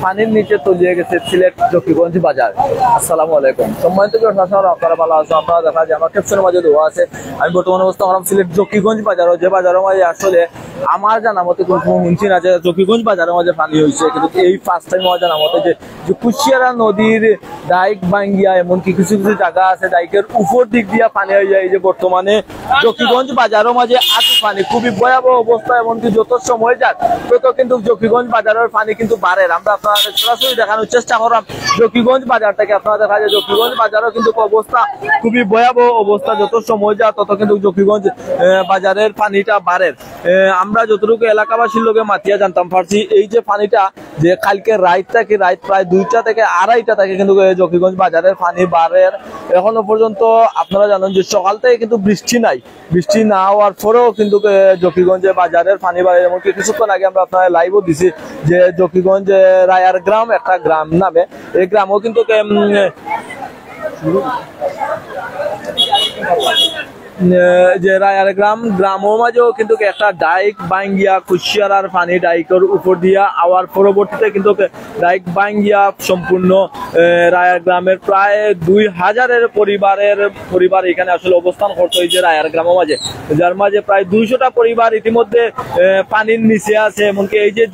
পানির নিচে তলিয়ে গেছে সিলেট জকিগঞ্জ বাজার। আসসালামু আলাইকুম, সম্মানিত আপনারা ভালো আছেন? আপনারা দেখা যায় আমার ক্যাপশনের মাঝে দেওয়া আছে। আমি বর্তমানে অবস্থা করলাম সিলেট জকিগঞ্জ বাজারও, যে বাজারের মাঝে আসলে আমার জানা মতে কোনো শুনছি না যে জকিগঞ্জ বাজারের মাঝে পানি হয়েছে, কিন্তু এই ফার্স্ট টাইম আমার জানা মতে যে কুশিয়ারা নদীর ডাইক ভাঙ্গিয়া এমনকি কিছু কিছু জায়গা আছে ডাইকের উপর দিক দিয়া পানি হয়ে যায়। যে বর্তমানে জকিগঞ্জ বাজারের মাঝে আটু পানি, খুবই ভয়াবহ অবস্থা। এমনকি যত সময় যাক তত কিন্তু জকিগঞ্জ বাজারের পানি কিন্তু বাড়ে। আমরা আপনাদের সরাসরি দেখানোর চেষ্টা করলাম জকিগঞ্জ বাজার থেকে। আপনারা দেখা যায় জকিগঞ্জ বাজারও কিন্তু অবস্থা খুবই ভয়াবহ অবস্থা। যত সময় যায় তত কিন্তু জকিগঞ্জ বাজারের পানিটা বাড়ে। আমরা যতটুকু এলাকাবাসীর লোকে মাতিয়া জানতাম পারছি এই যে পানিটা যে কালকে রাত প্রায় 2টা থেকে 2:30টা থেকে কিন্তু জকিগঞ্জ বাজারের পানি বাড়ে। এখনো পর্যন্ত আপনারা জানেন যে সকাল থেকে কিন্তু বৃষ্টি নাই, বৃষ্টি না হওয়ার পরেও কিন্তু জকিগঞ্জে বাজারের পানি বাড়ে। এমনকি কিছুক্ষণ আগে আমরা আপনারা লাইভও দিছি যে জকিগঞ্জ রায়ার গ্রাম একটা গ্রাম নামে, এই গ্রামও কিন্তু যে রায়ার গ্রামও মাঝেও কিন্তু একটা ডাইক ভাঙ্গিয়া কুশিয়ারার পানি ডাইকের উপর দিয়া আওয়ার পরবর্তীতে কিন্তু ডাইক ভাঙ্গিয়া সম্পূর্ণ রায়ার গ্রামের প্রায় 2000-এর পরিবার এখানে আসলে অবস্থান করতো এই যে রায়ার গ্রামের মাঝে, যার মাঝে প্রায় 200টা পরিবার ইতিমধ্যে পানির নিচে আছে। এমনকি এই যে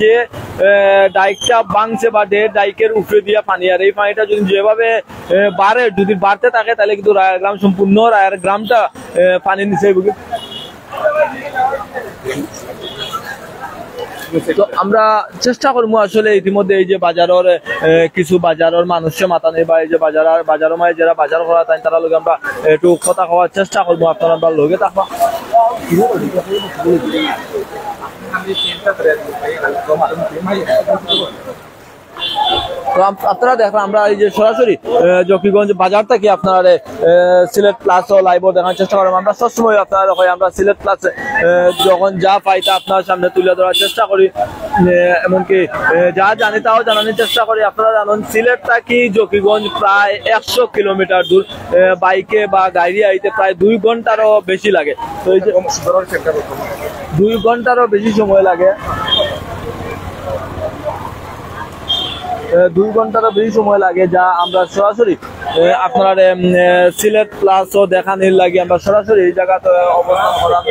ডাইকটা ভাঙছে বা ডাইকের উপরে দিয়া পানি, আর এই পানিটা যদি যেভাবে বাড়ে, যদি বাড়তে থাকে তাহলে কিন্তু রায়ার গ্রাম সম্পূর্ণ রায়ার গ্রামটা পানির নিচে। তো আমরা চেষ্টা করবো আসলে ইতিমধ্যে এই যে বাজারের কিছু বাজারের মানুষের মাথা নেই বা এই যে বাজারের মাঝে যারা বাজার করা তাই তারা লোক আমরা একটু কথা খাওয়ার চেষ্টা করবো। আপনারা লোকে থাকবা আপনারা দেখেন আমরা এই যে সরাসরি জকিগঞ্জ বাজার থেকে আপনারা সিলেট প্লাস ও লাইভ দেখার চেষ্টা করি। আমরা সবসময় আপনারা আমরা সিলেট প্লাস যখন যা পাই তা আপনার সামনে তুলে ধরার চেষ্টা করি, এমনকি যা জানি তাও জানানোর চেষ্টা করি। আপনারা জানেন সিলেট থেকে জকিগঞ্জ প্রায় 100 কিলোমিটার দূর, বাইকে বা গাড়ি আইতে প্রায় 2 ঘন্টারও বেশি লাগে। তো এই যে 2 ঘন্টারও বেশি সময় লাগে, 2 ঘন্টারও বেশি সময় লাগে, যা আমরা সরাসরি আপনারা সিলেট প্লাস ও দেখানোর লাগে আমরা সরাসরি এই জায়গাতে অবস্থান করাম।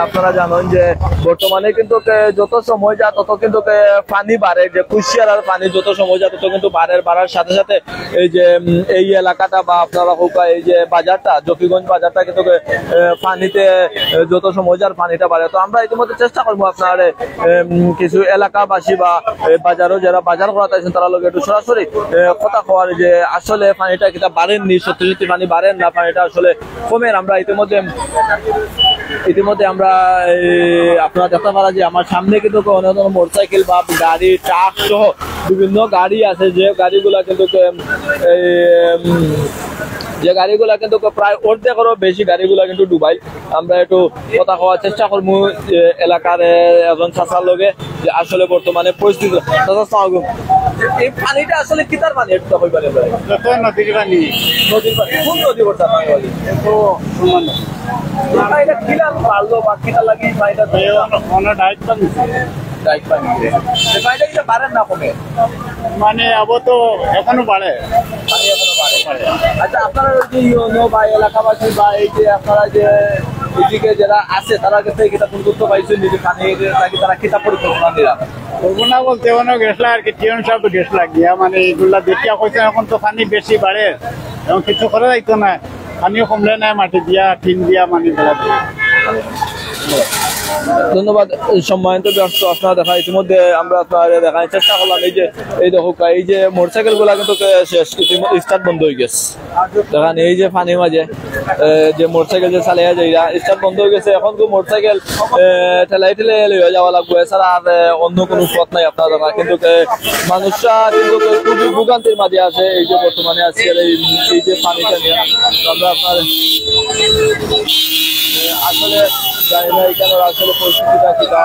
আপনারা জানেন যে বর্তমানে কিন্তু যত সময় যায় তত কিন্তু পানি বাড়ে, যে কুশিয়ারার পানি যত সময় যায় তত কিন্তু বাড়ার সাথে সাথে এই যে এই এলাকাটা বা আপনারা হোক এই যে বাজারটা জকিগঞ্জ বাজারটা কিন্তু পানিতে যত সময় যায় পানিটা বাড়ে। তো আমরা ইতিমধ্যে চেষ্টা করবো আপনার কিছু এলাকাবাসী বা বাজারও যারা বাজার করা চাইছেন তারা লোক একটু সরাসরি কথা কওয়ার যে আসলে পানিটা কিনা বাড়েননি, সত্যি সত্যি পানি বাড়েন না, পানিটা আসলে কমেন। আমরা ইতিমধ্যে আমরা আপনারা দেখতে পারা যে আমার সামনে কিন্তু অনেক মোটরসাইকেল বা গাড়ি ট্রাক সহ বিভিন্ন গাড়ি আছে, যে গাড়িগুলা কিন্তু প্রায় অর্ধেকেরও বেশি গাড়িগুলা কিন্তু ডুবাই। আমরা একটু কথা কওয়ার চেষ্টা করবো এলাকার একজন চাচার লগে যে আসলে বর্তমানে পরিস্থিতি। এই পানিটা আসলে কিতার পানি একটু কইবারে? নদীর পানি। কোন নদী বর্তমান পানি? এটা কিলা পারলো বা কিলা লাগি পানিটা ডাইক পানি পানিটা কি বাড়ে না কমে? মানে আবার তো এখনো বাড়ে, পানি এখনো বাড়ে। আচ্ছা, আপনারা যে ইউনো বা এলাকাবাসী বা এই যে আপনারা যে এদিকে যারা আছে তারা কাছে কিতা তথ্য পাইছেন যে পানি নাকি তারা কিতা পরিকল্পনা দিলাম করবো না বলতে অনেক গেছলা আর কি টিউন সব গেছলা গিয়া মানে এগুলা দেখিয়া কইছে এখন তো পানি বেশি বাড়ে, এবং কিছু করা যাইতো না, পানিও কমলে নাই, মাটি দিয়া টিন দিয়া মানে বেলা দিয়ে। ধন্যবাদ সম্মানিত দর্শক। আপনারা দেখা ইতিমধ্যে আমরা আপনাদের দেখার চেষ্টা করলাম এই যে এই দেখো এই যে মোটরসাইকেল গুলা কিন্তু স্টার্ট বন্ধ হয়ে গেছে। দেখেন এই যে পানির মাঝে যে মোটরসাইকেল যে চালিয়ে যায় স্টার্ট বন্ধ হয়ে গেছে। এখন তো মোটরসাইকেল ঠেলাই লইয়া যাওয়া লাগবে, এছাড়া আর অন্য কোনো পথ নাই। আপনারা দেখা কিন্তু মানুষরা কিন্তু খুবই ভোগান্তির মাঝে আছে এই যে বর্তমানে আজকের এই যে পানিটা নিয়ে। আমরা আপনার আসলে জানি না এখানে আসলে পরিস্থিতিটা কিনা।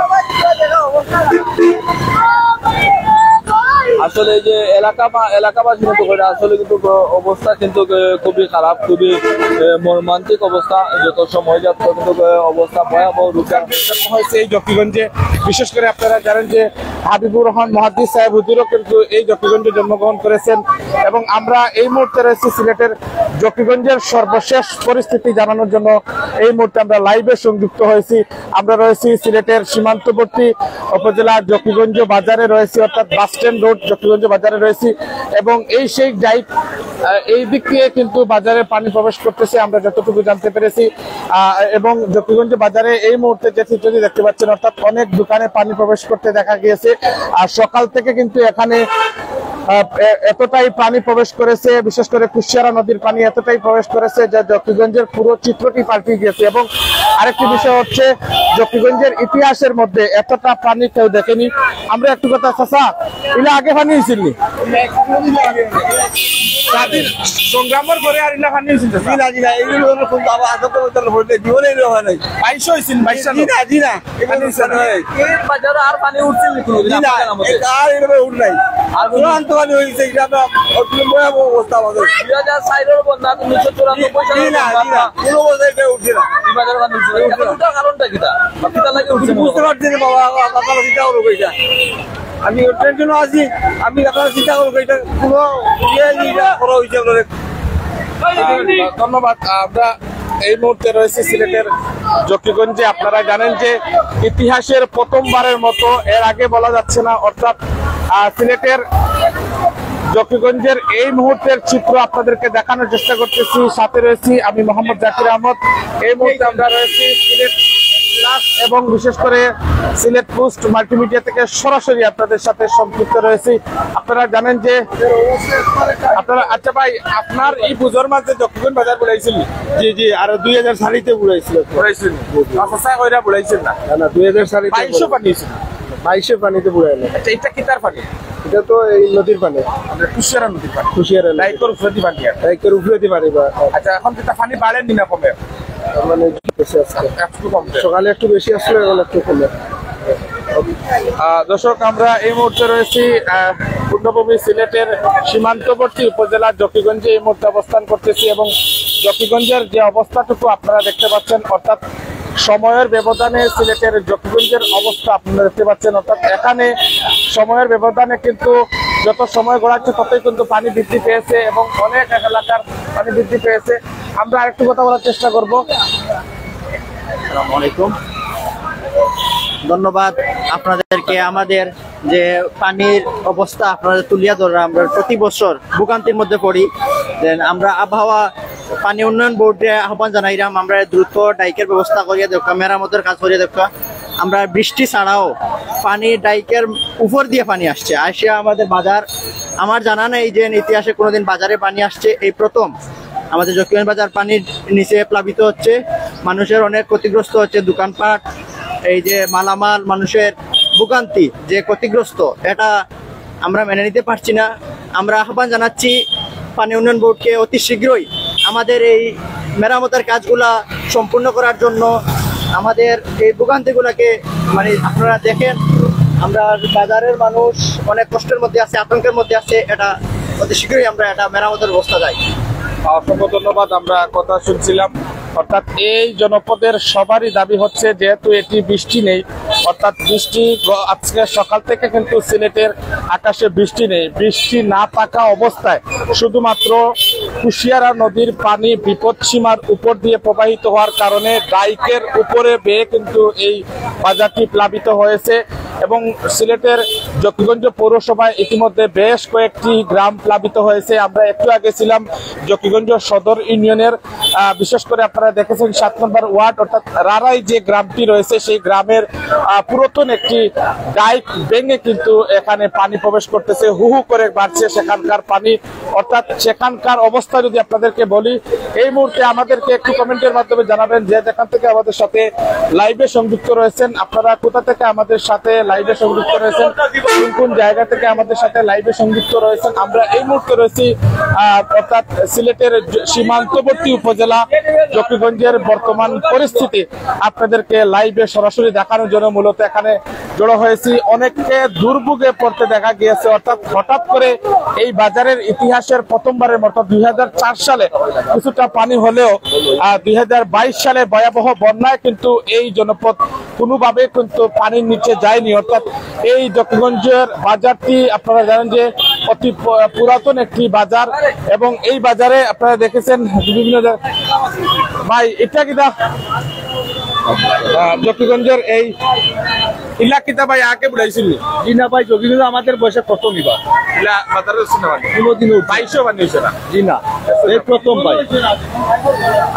আসলে এই যে এলাকাবাসী কিন্তু করে আসলে কিন্তু অবস্থা কিন্তু খুবই খারাপ, খুবই মর্মান্তিক অবস্থা। যত সময় যাচ্ছে কিন্তু অবস্থা ভয়াবহ রূপ জন্ম হয়েছে এই জকিগঞ্জে। বিশেষ করে আপনারা জানেন যে হাবিবুর রহমান মুহাদ্দিস সাহেব হুজুরও কিন্তু এই জকিগঞ্জে জন্মগ্রহণ করেছেন। এবং আমরা এই মুহূর্তে রয়েছি সিলেটের জকিগঞ্জের সর্বশেষ পরিস্থিতি জানানোর জন্য এই মুহূর্তে আমরা লাইভে সংযুক্ত হয়েছি। আমরা রয়েছি সিলেটের সীমান্তবর্তী উপজেলা জকিগঞ্জ বাজারে রয়েছি, অর্থাৎ বাস স্ট্যান্ড রোড জকিগঞ্জ বাজারে রয়েছি। এবং এই সেই ডাইক এই দিক দিয়ে কিন্তু বাজারে পানি প্রবেশ করতেছে আমরা যতটুকু জানতে পেরেছি। এবং জকিগঞ্জ বাজারে এই মুহূর্তে যে চিত্রটি দেখতে পাচ্ছেন, অর্থাৎ অনেক দোকানে পানি প্রবেশ করতে দেখা গিয়েছে। আর সকাল থেকে কিন্তু এখানে এতটাই পানি প্রবেশ করেছে, বিশেষ করে কুশিয়ারা নদীর পানি এতটাই প্রবেশ করেছে যে জকিগঞ্জের পুরো চিত্রটি পাল্টে গিয়েছে। এবং আরেকটি বিষয় হচ্ছে জকিগঞ্জের ইতিহাসের মধ্যে এতটা পানি কেউ দেখেনি। আমরা একটু কথা চাচা, ইলা আগে পানি হয়েছিল সংগ্রামের পরে আর ইলা পানি হয়েছিল আর পানি উঠছিল অবস্থা আমাদের 2004 বন্যা 1994 কারণটা কিটা লাগে বুঝতে পারছি না বাবা, আপনারা চিন্তা করবো এটা। আমি ওটার জন্য আছি, আমি আপনারা চিন্তা করবো এটা কোনো করা হয়েছে আপনাদের। ধন্যবাদ। আমরা এই মুহূর্তে রয়েছে সিলেটের জকিগঞ্জে। আপনারা জানেন যে ইতিহাসের প্রথমবারের মতো, এর আগে বলা যাচ্ছে না, অর্থাৎ সিলেটের জকিগঞ্জের এই মুহূর্তের চিত্র আপনাদেরকে দেখানোর চেষ্টা করতেছি। সাথে রয়েছি আমি মোহাম্মদ জাকির আহমদ। এই মুহূর্তে আমরা রয়েছি সিলেট প্লাস এবং বিশেষ করে সিলেট পোস্ট মাল্টিমিডিয়া থেকে সরাসরি আপনাদের সাথে সম্পৃক্ত রয়েছি। আপনারা জানেন যে আপনারা, আচ্ছা ভাই, আপনার এই পুজোর মাঝে জকিগঞ্জ বাজার বুড়াইছিল? জি জি, আর 2004 বুড়াইছিল বুড়াইছেন না? 2004 22 পানি ছিল, 22 পানিতে বুড়াইলো। আচ্ছা, এটা কি তার পানি? এটা তো এই নদীর পানি, কুশিয়ারা নদীর পানি, কুশিয়ারা লাইকের উপরে পানি। লাইকের উপরে পানি। আচ্ছা, এখন কি পানি বাড়েনি না কমে? মানে বেশি আসছে, একটু কমছে, সকালে একটু বেশি আসলো, এখন একটু কমে। দর্শক, আমরা এই মুহূর্তে রয়েছি পূর্ণভূমি সিলেটের সীমান্তবর্তী উপজেলার জকিগঞ্জে এই মুহূর্তে অবস্থান করতেছি। এবং জকিগঞ্জের যে অবস্থাটুকু আপনারা দেখতে পাচ্ছেন, অর্থাৎ সময়ের ব্যবধানে সিলেটের জকিগঞ্জের অবস্থা আপনারা দেখতে পাচ্ছেন। অর্থাৎ এখানে সময়ের ব্যবধানে কিন্তু যত সময় গড়াচ্ছে ততই কিন্তু পানি বৃদ্ধি পেয়েছে এবং অনেক এলাকার পানি বৃদ্ধি পেয়েছে। আমরা আরেকটু কথা বলার চেষ্টা করব। আসসালামু আলাইকুম, ধন্যবাদ আপনাদেরকে। আমাদের যে পানির অবস্থা আপনাদের তুলিয়া ধরা, আমরা প্রতি বছর ভোগান্তির মধ্যে পড়ি। দেন আমরা আবহাওয়া পানি উন্নয়ন বোর্ডে আহ্বান জানাইলাম, আমরা দ্রুত ডাইকের ব্যবস্থা করিয়া দেখা, মেরামতের কাজ করিয়া দেখা। আমরা বৃষ্টি ছাড়াও পানি ডাইকের উপর দিয়ে পানি আসছে, আসিয়া আমাদের বাজার, আমার জানা নেই যে ইতিহাসে কোনোদিন বাজারে পানি আসছে, এই প্রথম। আমাদের জকিগঞ্জ বাজার পানির নিচে প্লাবিত হচ্ছে, মানুষের অনেক ক্ষতিগ্রস্ত হচ্ছে, দোকানপাট, এই যে মালামাল, মানুষের ভোগান্তি যে ক্ষতিগ্রস্ত, এটা আমরা মেনে নিতে পারছি না। আমরা আহ্বান জানাচ্ছি পানি উন্নয়ন বোর্ডকে অতি শীঘ্রই আমাদের এই মেরামতের কাজগুলা সম্পূর্ণ করার জন্য। আমাদের এই ভোগান্তিগুলোকে মানে আপনারা দেখেন, আমরা বাজারের মানুষ অনেক কষ্টের মধ্যে আছে, আতঙ্কের মধ্যে আছে, এটা অতি শীঘ্রই আমরা এটা মেরামতের ব্যবস্থা চাই। অসংখ্য ধন্যবাদ। আমরা কথা শুনছিলাম, অর্থাৎ এই জনপদের সবারই দাবি হচ্ছে, যেহেতু এটি বৃষ্টি নেই, অর্থাৎ বৃষ্টি আজকে সকাল থেকে কিন্তু সিলেটের আকাশে বৃষ্টি নেই। বৃষ্টি না থাকা অবস্থায় শুধুমাত্র কুশিয়ারা নদীর পানি বিপদসীমার উপর দিয়ে প্রবাহিত হওয়ার কারণে ডাইকের উপরে বেয়ে কিন্তু এই বাজারটি প্লাবিত হয়েছে। এবং সিলেটের জকিগঞ্জ পৌরসভায় ইতিমধ্যে বেশ কয়েকটি গ্রাম প্লাবিত হয়েছে। আমরা একটু আগে ছিলাম জকিগঞ্জ সদর ইউনিয়নের, বিশেষ করে আপনারা দেখেছেন 7 নম্বর ওয়ার্ড, অর্থাৎ রারাই যে গ্রামটি রয়েছে সেই গ্রামের পুরাতন একটি ডাইক ভেঙে কিন্তু এখানে পানি প্রবেশ করতেছে, হু হু করে বাড়ছে সেখানকার পানি। অর্থাৎ সেখানকার অবস্থা যদি আপনাদেরকে বলি, এই মুহূর্তে আমাদেরকে একটু কমেন্টের মাধ্যমে জানাবেন যে যেখান থেকে আমাদের সাথে লাইভে সংযুক্ত রয়েছেন, আপনারা কোথা থেকে আমাদের সাথে লাইভে সংযুক্ত রয়েছেন, কোন কোন জায়গা থেকে আমাদের সাথে লাইভে সংযুক্ত রয়েছেন। আমরা এই মুহূর্তে রয়েছি অর্থাৎ সিলেটের সীমান্তবর্তী উপজেলা উপজেলা জকিগঞ্জের বর্তমান পরিস্থিতি আপনাদেরকে লাইভে সরাসরি দেখানোর জন্য মূলত এখানে জড়ো হয়েছি। অনেককে দুর্ভোগে পড়তে দেখা গিয়েছে, অর্থাৎ হঠাৎ করে এই বাজারের ইতিহাসের প্রথমবারের মতো 2004 সালে কিছুটা পানি হলেও 2022 সালে ভয়াবহ বন্যায় কিন্তু এই জনপদ কোনোভাবে কিন্তু পানির নিচে যায়নি। অর্থাৎ এই জকিগঞ্জের বাজারটি আপনারা জানেন যে অতি পুরাতন একটি বাজার এবং এই বাজারে আপনারা দেখেছেন বিভিন্ন ভাই এটা কিনা জকিগঞ্জের এই ইলাকিটা ভাই আগে বুঝাইছিল জি না ভাই, জকিগঞ্জ আমাদের বয়সে প্রথম এবার ইলা বাজারের সিনেমা কোনোদিনও 2200 বানিয়েছে না জি না, এই প্রথম ভাই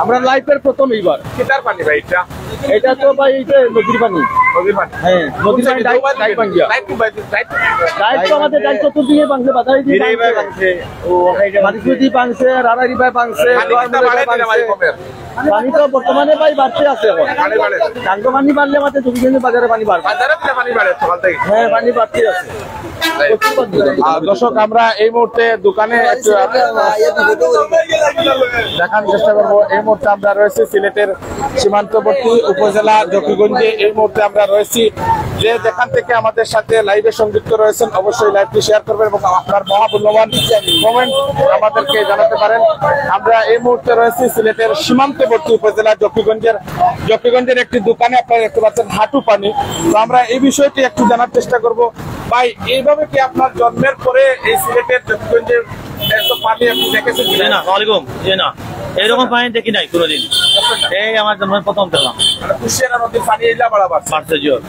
আমরা লাইফের প্রথম এইবার। কিটার পানি ভাই এটা তো ভাই এটা নদীর পানি। নদীর পানি? হ্যাঁ, নদীর পানি ডাইরেক্ট ভাঙিয়া। ডাইরেক্ট তো আমাদের ডাইরেক্ট চতুর্দিকে ভাঙছে, বাজারে দিয়ে ভাঙছে, মাটিকুদি ভাঙছে, রানারি ভাই ভাঙছে, পানি তো বর্তমানে ভাই বাড়তে আছে এখন। টাঙ্গো পানি বাড়লে আমাদের জকিগঞ্জ বাজারে পানি বাড়বে। হ্যাঁ, পানি বাড়তে আছে। দর্শক আমরা এই মুহূর্তে দোকানে একটু দেখার চেষ্টা করবো। এই মুহূর্তে আমরা রয়েছি সিলেটের সীমান্তবর্তী উপজেলা জকিগঞ্জে। এই মুহূর্তে আমরা রয়েছি, যে যেখান থেকে আমাদের সাথে লাইভে সংযুক্ত রয়েছেন অবশ্যই লাইভটি শেয়ার করবেন এবং আপনার মহামূল্যবান কমেন্ট আমাদেরকে জানাতে পারেন। আমরা এই মুহূর্তে রয়েছি সিলেটের সীমান্তবর্তী উপজেলা জকিগঞ্জের একটি দোকানে। আপনারা দেখতে পাচ্ছেন হাঁটু পানি। তো আমরা এই বিষয়টি একটু জানার চেষ্টা করব। ভাই, এইভাবে কি আপনার জন্মের পরে এই সিলেটের জকিগঞ্জের এত পানি আপনি দেখেছেন? না, ওয়ালাইকুম। না, এরকম পানি দেখি নাই কোনোদিন। এই আমার জন্ম প্রথম দেখলাম। কুশিয়ারা নদীর পানি এলা বাড়াবার বাড়ছে জোর,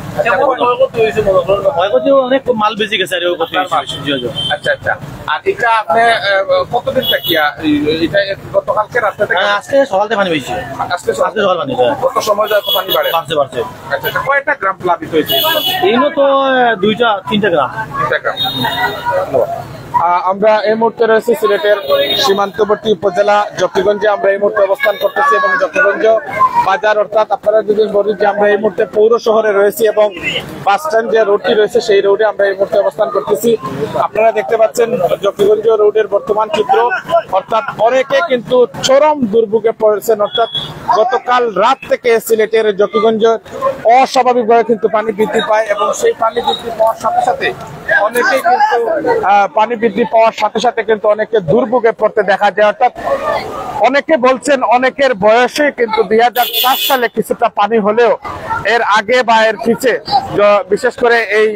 অনেক মাল বেশি গেছে। আচ্ছা আচ্ছা। আর এটা আপনি কতদিন থাকিয়া এটা গতকালকে রাস্তা থেকে? আজকে সকালতে পানি বেশি, আজকে সকাল পানি কত সময় যায় পানি বাড়ে? বাড়ছে। আচ্ছা আচ্ছা। কয়টা গ্রাম প্লাবিত হয়েছে? এইগুলো তো 2-3টা গ্রাম। আমরা এই মুহূর্তে রয়েছি সিলেটের সীমান্তবর্তী উপজেলা জকিগঞ্জে। আমরা এই মুহূর্তে অবস্থান করতেছি এবং জকিগঞ্জ বাজার, অর্থাৎ আপনারা যদি বলি যে আমরা এই মুহূর্তে পৌর শহরে রয়েছি এবং বাস স্ট্যান্ড যে রোডটি রয়েছে সেই রোডে আমরা এই মুহূর্তে অবস্থান করতেছি। আপনারা দেখতে পাচ্ছেন জকিগঞ্জ রোডের বর্তমান চিত্র, অর্থাৎ অনেকে কিন্তু চরম দুর্ভোগে পড়েছেন। অর্থাৎ গতকাল রাত থেকে সিলেটের জকিগঞ্জ অস্বাভাবিকভাবে কিন্তু পানি বৃদ্ধি পায় এবং সেই পানি বৃদ্ধি পাওয়ার সাথে সাথে অনেকেই কিন্তু অনেকে দুর্ভোগে পড়তে দেখা যায়। অর্থাৎ অনেকে বলছেন অনেকের বয়সে কিন্তু 2004 সালে কিছুটা পানি হলেও এর আগে বা এর পিছে, বিশেষ করে এই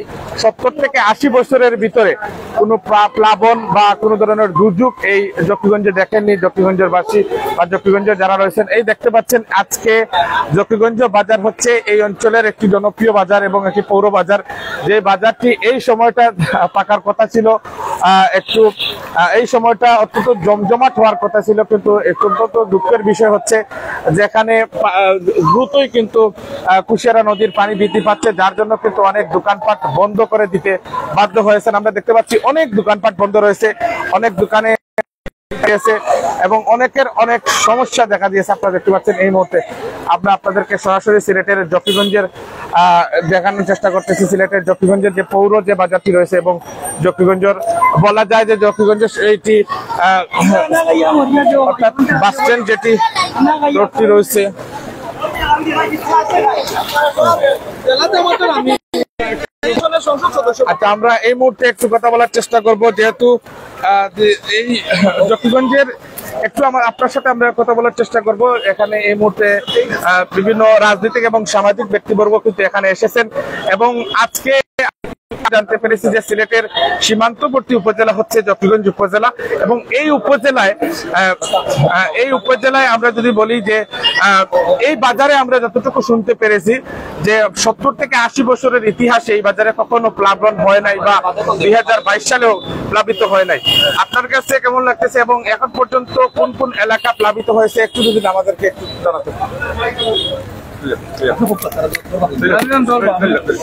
70 থেকে 80 বছরের ভিতরে কোনো প্লাবন বা কোনো ধরনের দুর্যোগ এই জকিগঞ্জে দেখেননি জকিগঞ্জের বাসী বা জকিগঞ্জের যারা রয়েছেন। এই দেখতে পাচ্ছেন আজকে জকিগঞ্জ বাজার হচ্ছে এই অঞ্চলের একটি জনপ্রিয় বাজার এবং একটি পৌর বাজার। যে বাজারটি এই সময়টা পাকার কথা ছিল, একটু এই সময়টা অত্যন্ত জমজমাট হওয়ার কথা ছিল, কিন্তু অত্যন্ত দুঃখের বিষয় হচ্ছে যেখানে দ্রুতই কিন্তু কুশিয়ারা নদীর পানি বৃদ্ধি পাচ্ছে, যার জন্য কিন্তু অনেক দোকানপাট বন্ধ করে দিতে বাধ্য হয়েছেন। আমরা দেখতে পাচ্ছি অনেক দোকানপাট বন্ধ রয়েছে, অনেক দোকানে এবং অনেকের অনেক সমস্যা দেখা দিয়েছে। আপনারা দেখতে পাচ্ছেন এই মুহূর্তে আমরা আপনাদেরকে সরাসরি সিলেটের জকিগঞ্জের দেখানোর চেষ্টা করতেছি। সিলেটের জকিগঞ্জের যে পৌর যে বাজারটি রয়েছে এবং জকিগঞ্জের বলা যায় যে জকিগঞ্জের এইটি অর্থাৎ বাস স্ট্যান্ড যেটি রোডটি রয়েছে। আচ্ছা, আমরা এই মুহূর্তে একটু কথা বলার চেষ্টা করব, যেহেতু এই জকিগঞ্জের একটু আপনার সাথে আমরা কথা বলার চেষ্টা করব। এখানে এই মুহূর্তে বিভিন্ন রাজনৈতিক এবং সামাজিক ব্যক্তিবর্গ কিন্তু এখানে এসেছেন এবং আজকে জানতে পেরেছি যে সিলেটের সীমান্তবর্তী উপজেলা হচ্ছে জকিগঞ্জ উপজেলা এবং এই উপজেলায় আমরা যদি বলি যে এই বাজারে আমরা যতটুকু শুনতে পেরেছি যে 70 থেকে 80 বছরের ইতিহাসে এই বাজারে কখনো প্লাবন হয় নাই বা 2022 সালেও প্লাবিত হয় নাই। আপনার কাছে কেমন লাগতেছে এবং এখন পর্যন্ত কোন কোন এলাকা প্লাবিত হয়েছে একটু যদি আমাদেরকে একটু জানাতে।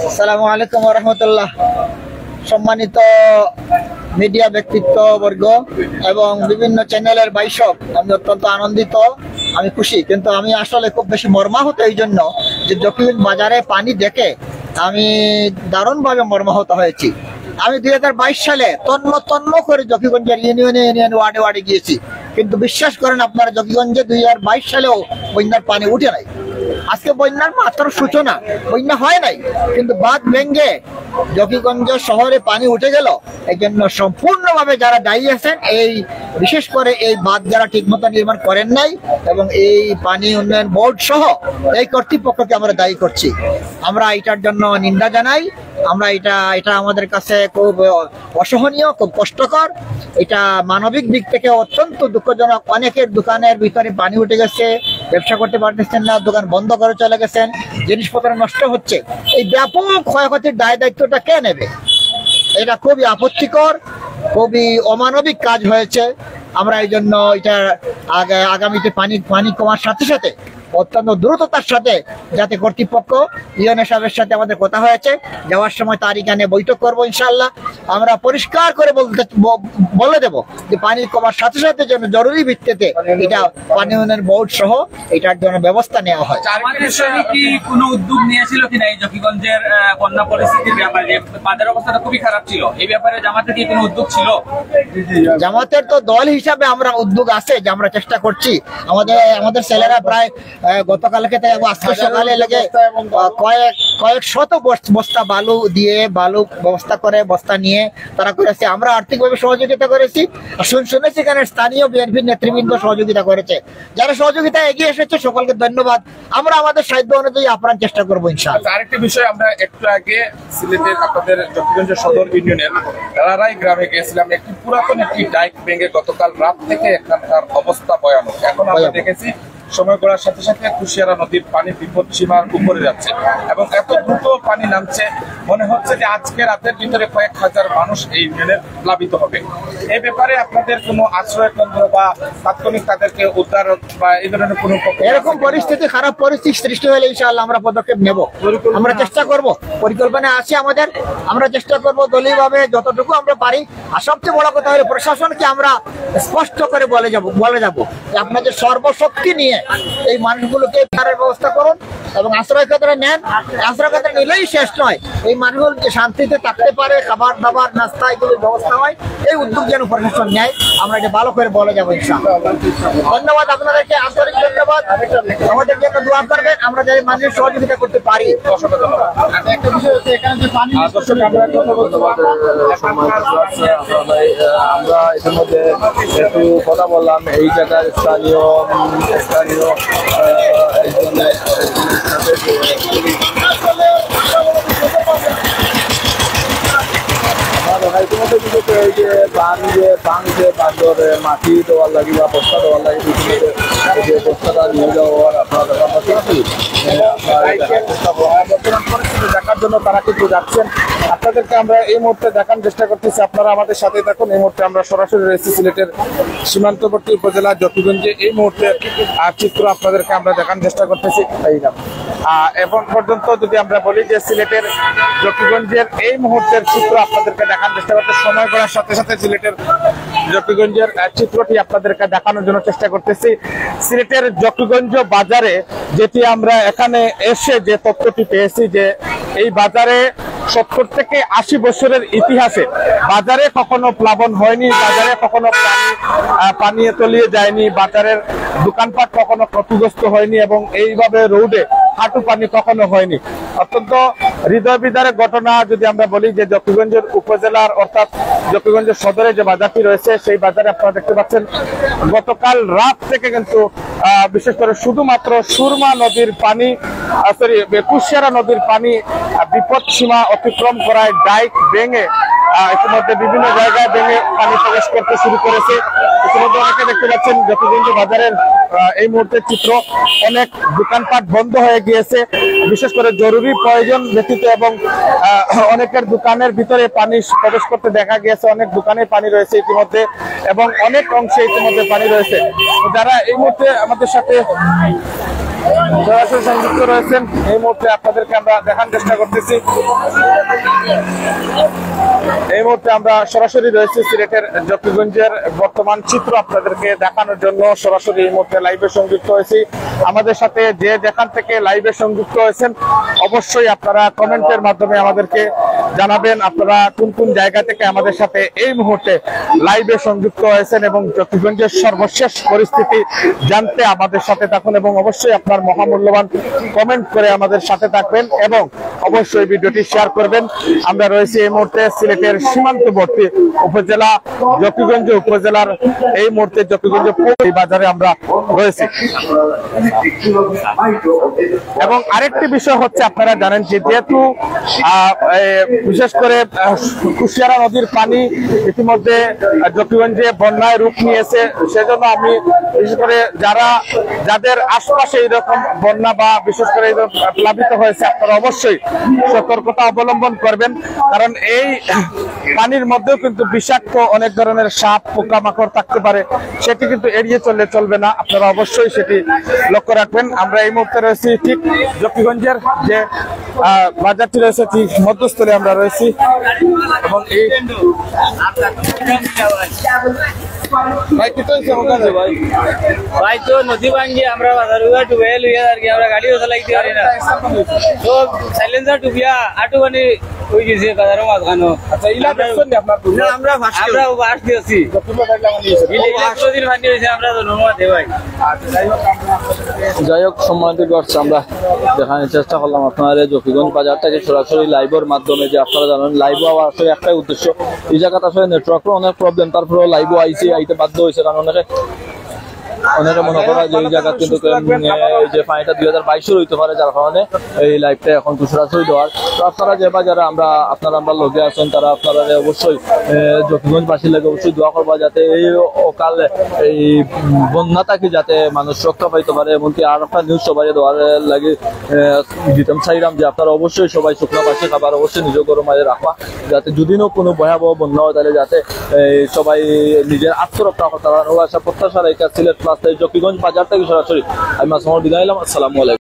আসসালামু আলাইকুম ওয়া রাহমাতুল্লাহ। সম্মানিত মিডিয়া ব্যক্তিত্ব বর্গ এবং বিভিন্ন চ্যানেলের বাইশক, আমি অত্যন্ত আনন্দিত, আমি খুশি, কিন্তু আমি আসলে খুব বেশি মর্মাহত এই জন্য যে জকিগঞ্জ বাজারে পানি দেখে আমি দারুণভাবে মর্মাহত হয়েছি। আমি 2022 সালে তন্ন করে জকিগঞ্জের ইউনিয়নে ওয়ার্ডে গিয়েছি। কিন্তু বিশ্বাস করেন আপনারা জকিগঞ্জে 2022 সালেও বন্যার পানি উঠে নাই। আজকে বন্যার মাত্র সূচনা, বন্যা হয় নাই, কিন্তু বাঁধ ভেঙে জকিগঞ্জ শহরে পানি উঠে গেল। এই জন্য সম্পূর্ণভাবে যারা দায়ী আছেন, এই বিশেষ করে এই বাঁধ যারা ঠিকমতো নির্মাণ করেন নাই এবং এই পানি উন্নয়ন বোর্ড সহ এই কর্তৃপক্ষকে আমরা দায়ী করছি। আমরা এটার জন্য নিন্দা জানাই। আমরা এটা আমাদের কাছে খুব অসহনীয়, খুব কষ্টকর। এটা মানবিক দিক থেকে অত্যন্ত দুঃখজনক। অনেকের দোকানের ভিতরে পানি উঠে গেছে, ব্যবসা করতে পারতেছেন না, দোকান বন্ধ করে চলে গেছেন, জিনিসপত্র নষ্ট হচ্ছে। এই ব্যাপক ক্ষয়ক্ষতির দায় দায়িত্বটা কে নেবে? এটা খুবই আপত্তিকর, খুবই অমানবিক কাজ হয়েছে। আমরা এই জন্য এটা আগামীতে পানি কমার সাথে সাথে অত্যন্ত দ্রুততার সাথে যাতে কর্তৃপক্ষ ইউএনএ সাহেবের সাথে আমাদের কথা হয়েছে, যাওয়ার সময় তার এখানে বৈঠক করবো ইনশাল্লাহ। আমরা পরিষ্কার করে বলে দেব যে পানি কমার সাথে সাথে যেন জরুরি ভিত্তিতে এটা পানি উন্নয়ন বোর্ড সহ এটার জন্য ব্যবস্থা নেওয়া হয়। কি কোনো উদ্যোগ নিয়েছিল কিনা এই জকিগঞ্জের বন্যা পরিস্থিতির ব্যাপারে? বাজার অবস্থাটা খুবই খারাপ ছিল, এই ব্যাপারে জামাতের কি কোনো উদ্যোগ ছিল? জামাতের তো দল হিসাবে আমরা উদ্যোগ আছে যে আমরা চেষ্টা করছি। আমাদের ছেলেরা প্রায় গতকালকে আজকে সকালে লেগে কয়েক শত বস্তা বালু ব্যবস্থা করে বস্তা নিয়ে তারা করেছে। আমরা আর্থিকভাবে সহযোগিতা করেছি। শুনেছি এখানে স্থানীয় বিএনপি নেতৃবৃন্দ সহযোগিতা করেছে। যারা সহযোগিতা এগিয়ে এসেছে সকলকে ধন্যবাদ। আমরা আমাদের সাধ্য অনুযায়ী আপ্রাণ চেষ্টা করবো ইনশাআল্লাহ। আরেকটি বিষয়, আমরা একটু আগে সিলেটের আপনাদের জকিগঞ্জ সদর ইউনিয়নের রারাই গ্রামে গিয়েছিলাম। একটি পুরাতন একটি ডাইক ভেঙে গতকাল রাত থেকে এখানকার অবস্থা ভয়ানক। এখন আমরা দেখেছি সময় গড়ার সাথে সাথে কুশিয়ারা নদীর পানি বিপদ সীমার উপরে যাচ্ছে এবং এত দ্রুত পানি নামছে, মনে হচ্ছে যে আজকে রাতের ভিতরে কয়েক হাজার মানুষ এই ইউনিয়নে প্লাবিত হবে। এই ব্যাপারে আপনাদের কোনো আশ্রয় কেন্দ্র বা তাৎক্ষণিক তাদেরকে উদ্ধার বা এই ধরনের কোনো এরকম পরিস্থিতি, খারাপ পরিস্থিতি সৃষ্টি হলে ইনশাআল্লাহ আমরা পদক্ষেপ নেব, আমরা চেষ্টা করব। পরিকল্পনা আছে আমাদের, আমরা চেষ্টা করব দলীয়ভাবে যতটুকু আমরা পারি। আর সবচেয়ে বড় কথা হলো প্রশাসনকে আমরা স্পষ্ট করে বলে যাব আপনাদের সর্বশক্তি নিয়ে এই মানুষগুলোকে উদ্ধারের ব্যবস্থা করুন এবং আশ্রয় কেন্দ্রে নেন। আশ্রয় কেন্দ্রে নিলেই শেষ নয়, এই মানুষগুলো যে শান্তিতে থাকতে পারে, খাবার দাবার নাস্তা এগুলোর ব্যবস্থা হয়, এই উদ্যোগ যেন প্রশাসন নেয়, আমরা এটা ভালো করে বলে যাবো ইনশাআল্লাহ। ধন্যবাদ আপনাদেরকে, আন্তরিক ধন্যবাদ। আমাদের জন্য দোয়া করবেন, আমরা যাতে মানুষের সহযোগিতা করতে পারি। একটা বিষয় হচ্ছে এখানে যে পানি আমরা ইতিমধ্যে একটু কথা বললাম এই জায়গার স্থানীয় ইতিমধ্যে বিশেষ এই যে বাঁধর মাটি দেওয়ার লাগে বা বস্তা দেওয়ার লাগে, যে বস্তাটা নিয়ে যাওয়ার আপনারা বর্তমান পরিস্থিতি দেখার জন্য তারা কিন্তু যাচ্ছেন। আপনাদেরকে আমরা এই মুহূর্তে দেখানোর চেষ্টা করতেছি, আপনারা আমাদের সাথে দেখুন। এই মুহূর্তে আমরা সরাসরি রয়েছি সিলেটের সীমান্তবর্তী উপজেলা জকিগঞ্জে। এই মুহূর্তে চিত্র আপনাদেরকে আমরা দেখানোর চেষ্টা করতেছি। এখন পর্যন্ত যদি আমরা বলি যে সিলেটের জকিগঞ্জের এই মুহূর্তের চিত্র আপনাদেরকে দেখানোর চেষ্টা করতে, সময় করার সাথে সাথে সিলেটের জকিগঞ্জের চিত্রটি আপনাদেরকে দেখানোর জন্য চেষ্টা করতেছি। সিলেটের জকিগঞ্জ বাজারে যেটি আমরা এখানে এসে যে তথ্যটি পেয়েছি যে এই বাজারে 70 থেকে 80 বছরের ইতিহাসে বাজারে কখনো প্লাবন হয়নি, বাজারে কখনো পানি তলিয়ে যায়নি, বাজারের দোকানপাট কখনো ক্ষতিগ্রস্ত হয়নি এবং এইভাবে রোডে হাঁটু পানি কখনো হয়নি। অত্যন্ত হৃদয় বিদারক ঘটনা যদি আমরা বলি যে জকিগঞ্জের উপজেলার অর্থাৎ জকিগঞ্জের সদরে যে বাজারটি রয়েছে সেই বাজারে আপনারা দেখতে পাচ্ছেন গতকাল রাত থেকে কিন্তু বিশেষ করে শুধুমাত্র সুরমা নদীর পানি কুশিয়ারা নদীর পানি বিপদ সীমা অতিক্রম করায় ডাইক ভেঙে ইতিমধ্যে বিভিন্ন জায়গায় ভেঙে পানি প্রবেশ করতে শুরু করেছে। ইতিমধ্যে অনেকে দেখতে পাচ্ছেন জকিগঞ্জ বাজারের এই মুহূর্তের চিত্র, অনেক দোকানপাট বন্ধ হয়ে গিয়েছে বিশেষ করে জরুরি প্রয়োজন ব্যতীত এবং অনেকের দোকানের ভিতরে পানি প্রবেশ করতে দেখা গিয়েছে। অনেক দোকানে পানি রয়েছে ইতিমধ্যে এবং অনেক অংশে ইতিমধ্যে পানি রয়েছে। যারা এই মুহূর্তে আমাদের সাথে সরাসরি সংযুক্ত রয়েছেন। এই মুহূর্তে আপনাদেরকে আমরা দেখার চেষ্টা করতেছি। এই মুহূর্তে আমরা সরাসরি রয়েছি সিলেটের জকিগঞ্জের বর্তমান চিত্র আপনাদেরকে দেখানোর জন্য সরাসরি এই মুহূর্তে লাইভে সংযুক্ত হয়েছি। আমাদের সাথে যে যেখান থেকে লাইভে সংযুক্ত হয়েছেন অবশ্যই আপনারা কমেন্টের মাধ্যমে আমাদেরকে জানাবেন আপনারা কোন কোন জায়গা থেকে আমাদের সাথে এই মুহূর্তে লাইভে সংযুক্ত হয়েছেন এবং জকিগঞ্জের সর্বশেষ পরিস্থিতি জানতে আমাদের সাথে থাকুন এবং অবশ্যই আপনার মহামূল্যবান কমেন্ট করে আমাদের সাথে থাকবেন এবং অবশ্যই ভিডিওটি শেয়ার করবেন। আমরা রয়েছি এই মুহূর্তে সিলেটের সীমান্তবর্তী উপজেলা জকিগঞ্জ উপজেলার এই মুহূর্তে জকিগঞ্জ বাজারে আমরা রয়েছি। এবং আরেকটি বিষয় হচ্ছে আপনারা জানেন যে যেহেতু বিশেষ করে কুশিয়ারা নদীর পানি ইতিমধ্যে জকিগঞ্জে বন্যায় রূপ নিয়েছে, সেজন্য আমি বিশেষ করে যাদের আশপাশে এইরকম বন্যা বা বিশেষ করে প্লাবিত হয়েছে আপনারা অবশ্যই সতর্কতা অবলম্বন করবেন, কারণ এই পানির মধ্যেও কিন্তু বিষাক্ত অনেক ধরনের সাপ পোকামাকড় থাকতে পারে, সেটি কিন্তু এড়িয়ে চলবে না, আপনারা অবশ্যই সেটি লক্ষ্য রাখবেন। আমরা এই মুহূর্তে রয়েছি ঠিক জকিগঞ্জের যে বাজারটি রয়েছে ঠিক মধ্যস্থলে আমরা রয়েছি এবং এই ভাই তো নদী ভাঙ্গি আমরা বাজার ডুবে লইয়া আর কি আমরা গাড়িও চালাইতে পারি না, তো সাইলেন্সার ডুবিয়া আটু মানে হয়ে গেছে বাজারও মাঝখানো। আচ্ছা ইলা দেখছেন নি আপনার আমরা বাস দিয়েছি দিন ভাঙি হয়েছে আমরা ধন্যবাদ ভাই। যাই হোক সম্মানিত দর্শক, আমরা দেখানোর চেষ্টা করলাম আপনার জকিগঞ্জ বাজার থেকে সরাসরি লাইভের মাধ্যমে। যে আপনারা জানেন লাইভ হওয়ার আসলে একটাই উদ্দেশ্য, এই জায়গাটা আসলে নেটওয়ার্কের অনেক প্রবলেম, তারপরেও লাইভও আইতে বাধ্য হয়েছে, কারণ অনেকে মনে করা যে এই জায়গা কিন্তু যে পানিটা 2022 হইতে পারে, যার কারণে এই লাইভটা এখন সরাসরি দেওয়ার। তো আপনারা যে বাজারে আপনারা লগে আছেন তারা আপনারা অবশ্যই জকিগঞ্জবাসীর লাগে অবশ্যই দোয়া করবা যাতে এই অকাল এই বন্যা থাকি যাতে মানুষ রক্ষা পাইতে পারে। এমনকি আর একটা নিউজ সবাই দেওয়ার লাগে দিতাম চাইলাম যে আপনারা অবশ্যই সবাই শুকনাবাসী খাবার অবশ্যই নিজের গরম মাঝে রাখবা, যাতে যদিও কোনো ভয়াবহ বন্যা হয় তাহলে যাতে সবাই নিজের আত্মরক্ষা করতে পারেন। প্রত্যাশা রেখা সিলেট জকিগঞ্জ বাজার থেকে সরাসরি আমি মাসমর বিদায় নিলাম। আসসালামু আলাইকুম।